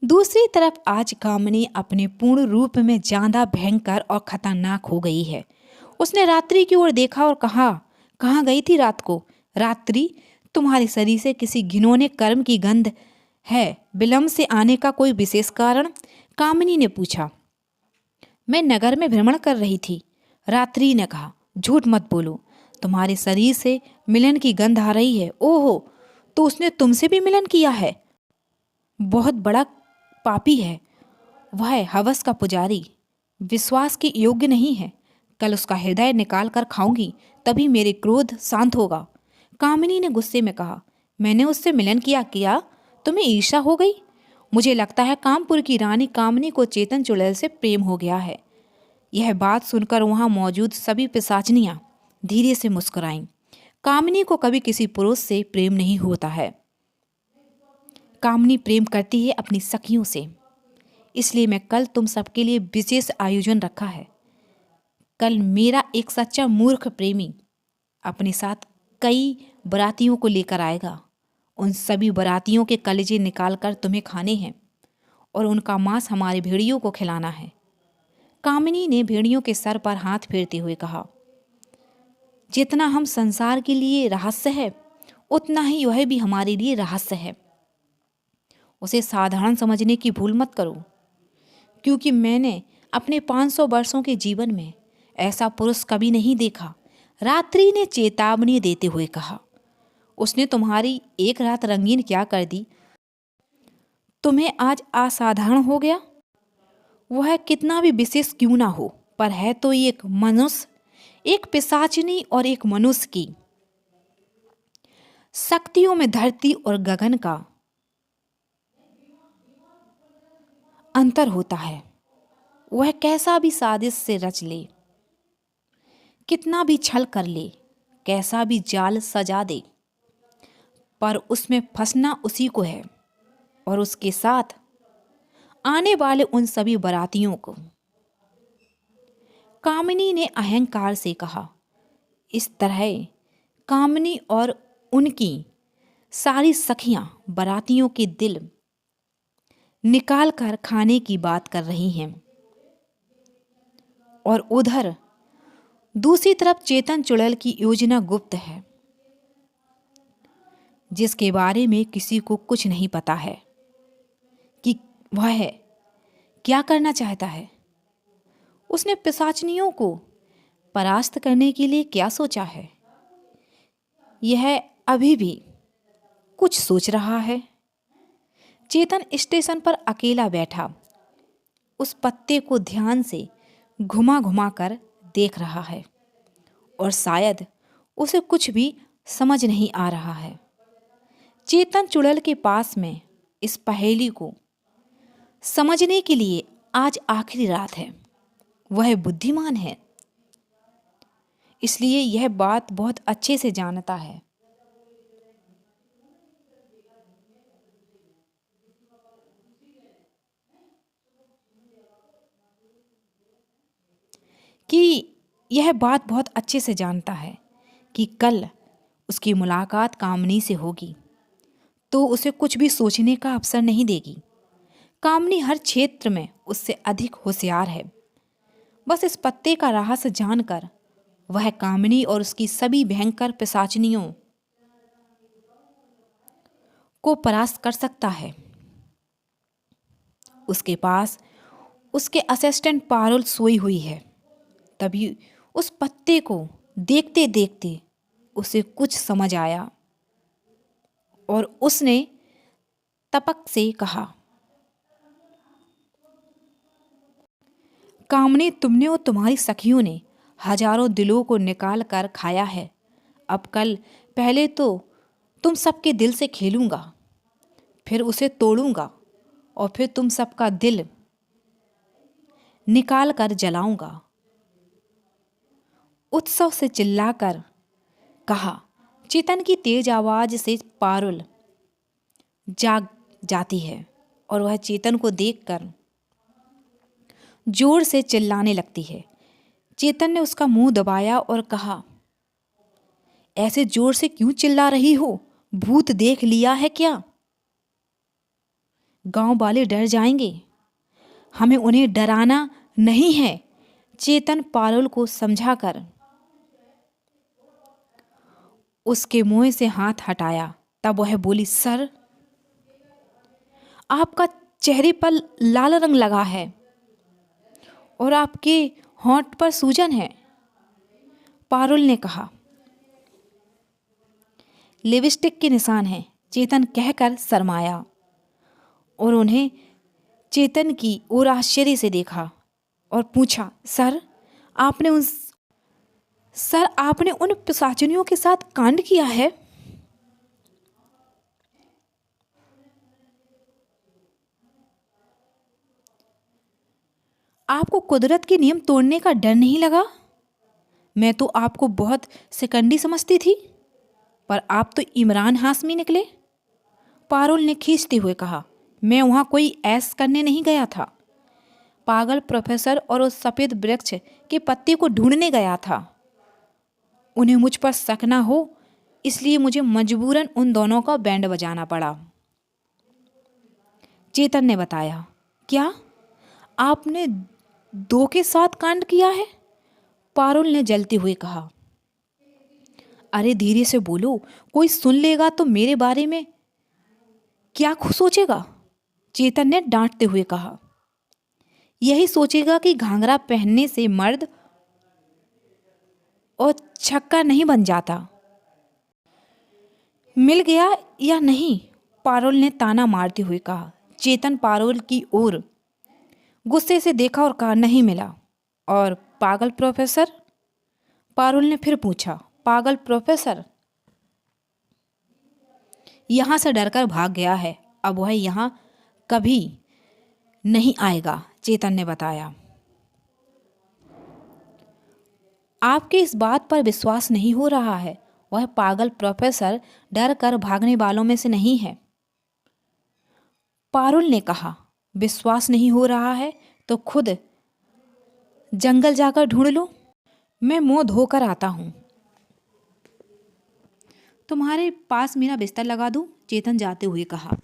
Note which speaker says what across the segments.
Speaker 1: दूसरी तरफ आज कामिनी अपने पूर्ण रूप में ज्यादा भयंकर और खतरनाक हो गई है। उसने रात्रि की ओर देखा और कहा, कहाँ गई थी रात को? रात्रि, तुम्हारे शरीर से किसी घिनौने कर्म की गंध है। विलंब से आने का कोई विशेष कारण? कामिनी ने पूछा। मैं नगर में भ्रमण कर रही थी, रात्रि ने कहा। झूठ मत बोलो, तुम्हारे शरीर से मिलन की गंध आ रही है। ओहो, तो उसने तुमसे भी मिलन किया है? बहुत बड़ा पापी है वह, हवस का पुजारी, विश्वास के योग्य नहीं है। कल उसका हृदय निकाल कर खाऊंगी, तभी मेरे क्रोध शांत होगा। कामिनी ने गुस्से में कहा। मैंने उससे मिलन किया क्या? तुम्हें ईर्ष्या हो गई? मुझे लगता है कामपुर की रानी कामिनी को चेतन चुड़ैल से प्रेम हो गया है। यह बात सुनकर वहां मौजूद सभी पिशाचनियां धीरे से मुस्कुराईं। कामिनी को कभी किसी पुरुष से प्रेम नहीं होता है। कामिनी प्रेम करती है अपनी सखियों से। इसलिए मैं कल तुम सबके लिए विशेष आयोजन रखा है। कल मेरा एक सच्चा मूर्ख प्रेमी अपने साथ कई बरातियों को लेकर आएगा। उन सभी बरातियों के कलेजे निकाल कर तुम्हें खाने हैं और उनका मांस हमारे भेड़ियों को खिलाना है। कामिनी ने भेड़ियों के सर पर हाथ फेरते हुए कहा। जितना हम संसार के लिए रहस्य है, उतना ही वह भी हमारे लिए रहस्य है। उसे साधारण समझने की भूल मत करो, क्योंकि मैंने अपने 500 वर्षों के जीवन में ऐसा पुरुष कभी नहीं देखा। रात्रि ने चेतावनी देते हुए कहा। उसने तुम्हारी एक रात रंगीन क्या कर दी? तुम्हें आज असाधारण हो गया? वह कितना भी विशेष क्यों ना हो, पर है तो एक मनुष्य, एक पिशाचिनी और एक मनुष्य की शक्तियों में धरती और गगन का अंतर होता है। वह कैसा भी साजिश से रच ले, कितना भी छल कर ले, कैसा भी जाल सजा दे, पर उसमें फंसना उसी को है और उसके साथ आने वाले उन सभी बरातियों को। कामिनी ने अहंकार से कहा। इस तरह कामिनी और उनकी सारी सखियां बरातियों के दिल निकाल कर खाने की बात कर रही हैं और उधर दूसरी तरफ चेतन चुड़ैल की योजना गुप्त है, जिसके बारे में किसी को कुछ नहीं पता है कि वह क्या करना चाहता है। उसने पिशाचनियों को परास्त करने के लिए क्या सोचा है, यह अभी भी कुछ सोच रहा है। चेतन स्टेशन पर अकेला बैठा उस पत्ते को ध्यान से घुमा घुमा कर देख रहा है और शायद उसे कुछ भी समझ नहीं आ रहा है। चेतन चुड़ैल के पास में इस पहेली को समझने के लिए आज आखिरी रात है। वह बुद्धिमान है, इसलिए यह बात बहुत अच्छे से जानता है कि यह बात बहुत अच्छे से जानता है कि कल उसकी मुलाकात कामिनी से होगी, तो उसे कुछ भी सोचने का अवसर नहीं देगी। कामिनी हर क्षेत्र में उससे अधिक होशियार है। बस इस पत्ते का रहस्य जानकर वह कामिनी और उसकी सभी भयंकर पिशाचनियों को परास्त कर सकता है। उसके पास उसके असिस्टेंट पारुल सोई हुई है। तभी उस पत्ते को देखते देखते उसे कुछ समझ आया और उसने तपक से कहा। कामिनी, तुमने और तुम्हारी सखियों ने हजारों दिलों को निकाल कर खाया है। अब कल पहले तो तुम सबके दिल से खेलूंगा, फिर उसे तोड़ूंगा और फिर तुम सबका दिल निकाल कर जलाऊंगा। उत्सव से चिल्लाकर कहा। चेतन की तेज आवाज से पारुल जाग जाती है और वह चेतन को देखकर जोर से चिल्लाने लगती है। चेतन ने उसका मुंह दबाया और कहा, ऐसे जोर से क्यों चिल्ला रही हो? भूत देख लिया है क्या? गांव वाले डर जाएंगे। हमें उन्हें डराना नहीं है, चेतन पारुल को समझाकर उसके मुंह से हाथ हटाया। तब वह बोली, सर, आपका चेहरे पर लाल रंग लगा है और आपके होंठ पर सूजन है। पारुल ने कहा, लिपस्टिक के निशान हैं, चेतन कहकर शर्माया और उन्हें चेतन की ओर आश्चर्य से देखा और पूछा, सर, आपने उन पिशाचिनियों के साथ कांड किया है? आपको कुदरत के नियम तोड़ने का डर नहीं लगा? मैं तो आपको बहुत सिकंडी समझती थी, पर आप तो इमरान हाशमी निकले। पारुल ने खींचते हुए कहा, मैं वहाँ कोई ऐश करने नहीं गया था। पागल प्रोफेसर और उस सफ़ेद वृक्ष के पत्ते को ढूंढने गया था। उन्हें मुझ पर शक न हो, इसलिए मुझे मजबूरन उन दोनों का बैंड बजाना पड़ा। चेतन ने बताया, क्या आपने दो के साथ कांड किया है? पारुल ने जलते हुए कहा, अरे धीरे से बोलो, कोई सुन लेगा तो मेरे बारे में क्या सोचेगा? चेतन ने डांटते हुए कहा, यही सोचेगा कि घाघरा पहनने से मर्द और छक्का नहीं बन जाता। मिल गया या नहीं? पारुल ने ताना मारते हुए कहा। चेतन पारुल की ओर गुस्से से देखा और कहा, नहीं मिला। और पागल प्रोफेसर? पारुल ने फिर पूछा, पागल प्रोफेसर यहाँ से डरकर भाग गया है, अब वह यहाँ कभी नहीं आएगा, चेतन ने बताया। आपके इस बात पर विश्वास नहीं हो रहा है। वह पागल प्रोफेसर डर कर भागने वालों में से नहीं है। पारुल ने कहा, विश्वास नहीं हो रहा है तो खुद जंगल जाकर ढूंढ लो, मैं मुंह धोकर आता हूँ। तुम्हारे पास मेरा बिस्तर लगा दूँ? चेतन जाते हुए कहा।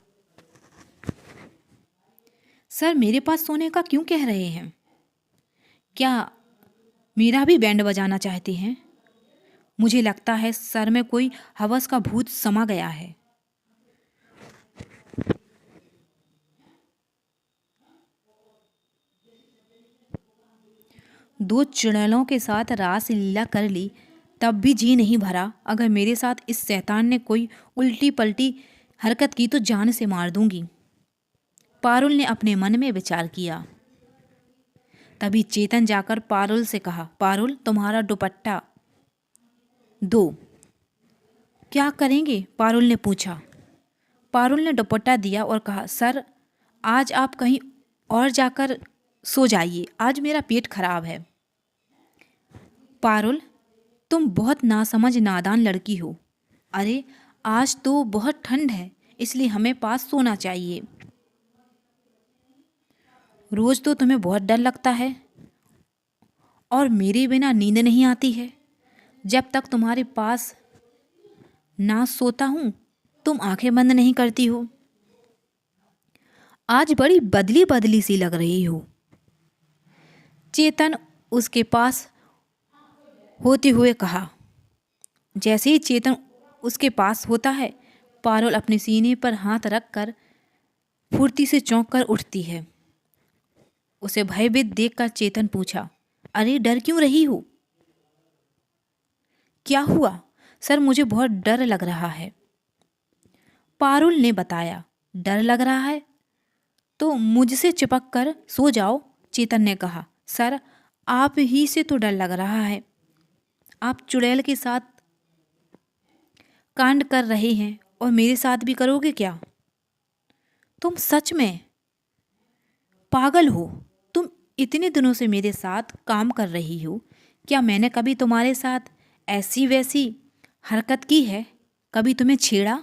Speaker 1: सर, मेरे पास सोने का क्यों कह रहे हैं? क्या मेरा भी बैंड बजाना चाहते हैं? मुझे लगता है सर में कोई हवस का भूत समा गया है। दो चुड़ैलों के साथ रास लीला कर ली, तब भी जी नहीं भरा। अगर मेरे साथ इस शैतान ने कोई उल्टी पलटी हरकत की तो जान से मार दूंगी। पारुल ने अपने मन में विचार किया। तभी चेतन जाकर पारुल से कहा, पारुल, तुम्हारा दुपट्टा दो। क्या करेंगे? पारुल ने पूछा। पारुल ने दुपट्टा दिया और कहा, सर, आज आप कहीं और जाकर सो जाइए, आज मेरा पेट खराब है। पारुल, तुम बहुत नासमझ नादान लड़की हो। अरे, आज तो बहुत ठंड है, इसलिए हमें पास सोना चाहिए। रोज तो तुम्हें बहुत डर लगता है और मेरे बिना नींद नहीं आती है। जब तक तुम्हारे पास ना सोता हूँ तुम आंखें बंद नहीं करती हो। आज बड़ी बदली बदली सी लग रही हो। चेतन उसके पास होते हुए कहा। जैसे ही चेतन उसके पास होता है, पारुल अपने सीने पर हाथ रखकर फुर्ती से चौंक कर उठती है। उसे भयभीत देखकर चेतन पूछा, अरे डर क्यों रही हो? क्या हुआ? सर, मुझे बहुत डर लग रहा है। पारुल ने बताया। डर लग रहा है तो मुझसे चिपक कर सो जाओ, चेतन ने कहा। सर, आप ही से तो डर लग रहा है। आप चुड़ैल के साथ कांड कर रहे हैं और मेरे साथ भी करोगे क्या? तुम सच में पागल हो। तुम इतने दिनों से मेरे साथ काम कर रही हो, क्या मैंने कभी तुम्हारे साथ ऐसी वैसी हरकत की है? कभी तुम्हें छेड़ा?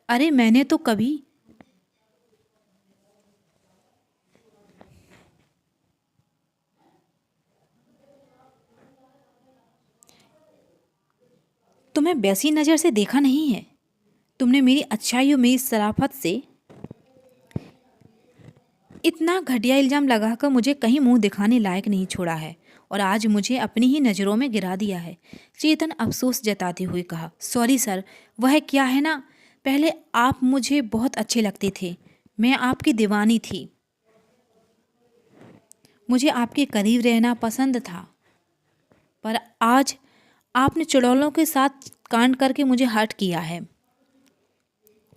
Speaker 1: अरे मैंने तो कभी तुम्हें वैसी नज़र से देखा नहीं है। तुमने मेरी अच्छाई और मेरी शराफत से इतना घटिया इल्ज़ाम लगाकर मुझे कहीं मुंह दिखाने लायक नहीं छोड़ा है और आज मुझे अपनी ही नज़रों में गिरा दिया है। चेतन अफसोस जताते हुए कहा, सॉरी सर, वह क्या है ना, पहले आप मुझे बहुत अच्छे लगते थे, मैं आपकी दीवानी थी, मुझे आपके करीब रहना पसंद था, पर आज आपने चुड़ैलों के साथ कांड करके मुझे हर्ट किया है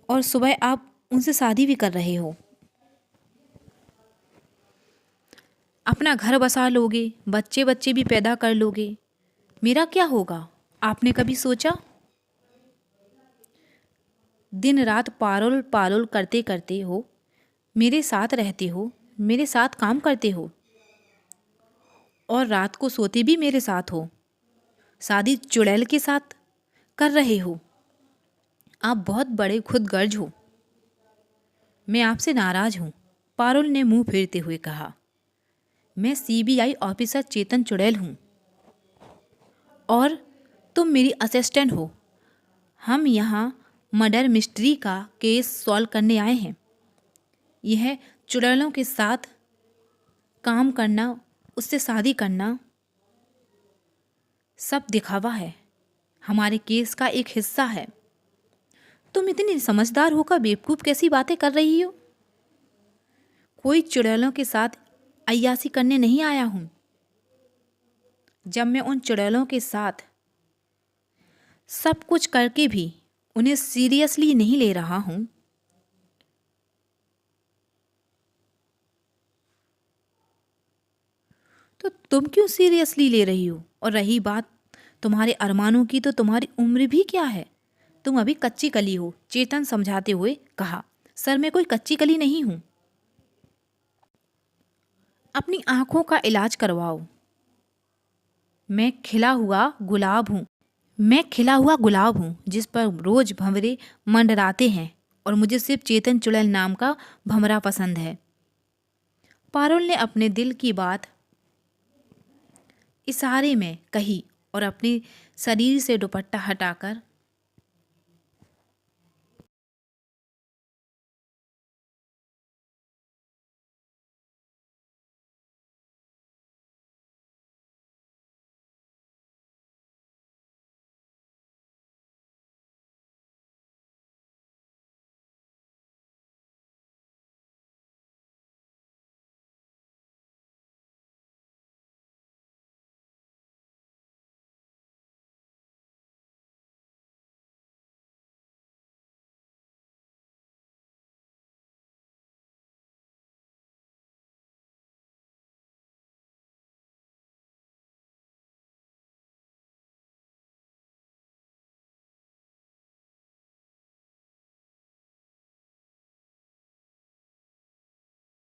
Speaker 1: और सुबह आप उनसे शादी भी कर रहे हो, अपना घर बसा लोगे, बच्चे बच्चे भी पैदा कर लोगे, मेरा क्या होगा? आपने कभी सोचा? दिन रात पारुल पारुल करते करते हो, मेरे साथ रहते हो, मेरे साथ काम करते हो और रात को सोते भी मेरे साथ हो, शादी चुड़ैल के साथ कर रहे हो। आप बहुत बड़े खुदगर्ज हो, मैं आपसे नाराज हूँ। पारुल ने मुंह फेरते हुए कहा, मैं सीबीआई ऑफिसर चेतन चुड़ैल हूँ और तुम मेरी असिस्टेंट हो। हम यहाँ मर्डर मिस्ट्री का केस सॉल्व करने आए हैं। यह चुड़ैलों के साथ काम करना, उससे शादी करना सब दिखावा है, हमारे केस का एक हिस्सा है। तुम इतनी समझदार होकर बेवकूफ़ कैसी बातें कर रही हो? कोई चुड़ैलों के साथ अय्यासी करने नहीं आया हूँ। जब मैं उन चुड़ैलों के साथ सब कुछ करके भी उन्हें सीरियसली नहीं ले रहा हूँ, तो तुम क्यों सीरियसली ले रही हो? और रही बात तुम्हारे अरमानों की, तो तुम्हारी उम्र भी क्या है, तुम अभी कच्ची कली हो। चेतन समझाते हुए कहा, सर मैं कोई कच्ची कली नहीं हूँ, अपनी आंखों का इलाज करवाओ। मैं खिला हुआ गुलाब हूँ, मैं खिला हुआ गुलाब हूँ जिस पर रोज भंवरे मंडराते हैं और मुझे सिर्फ चेतन चुड़ैल नाम का भंवरा पसंद है। पारुल ने अपने दिल की बात इशारे में कही और अपने शरीर से दुपट्टा हटाकर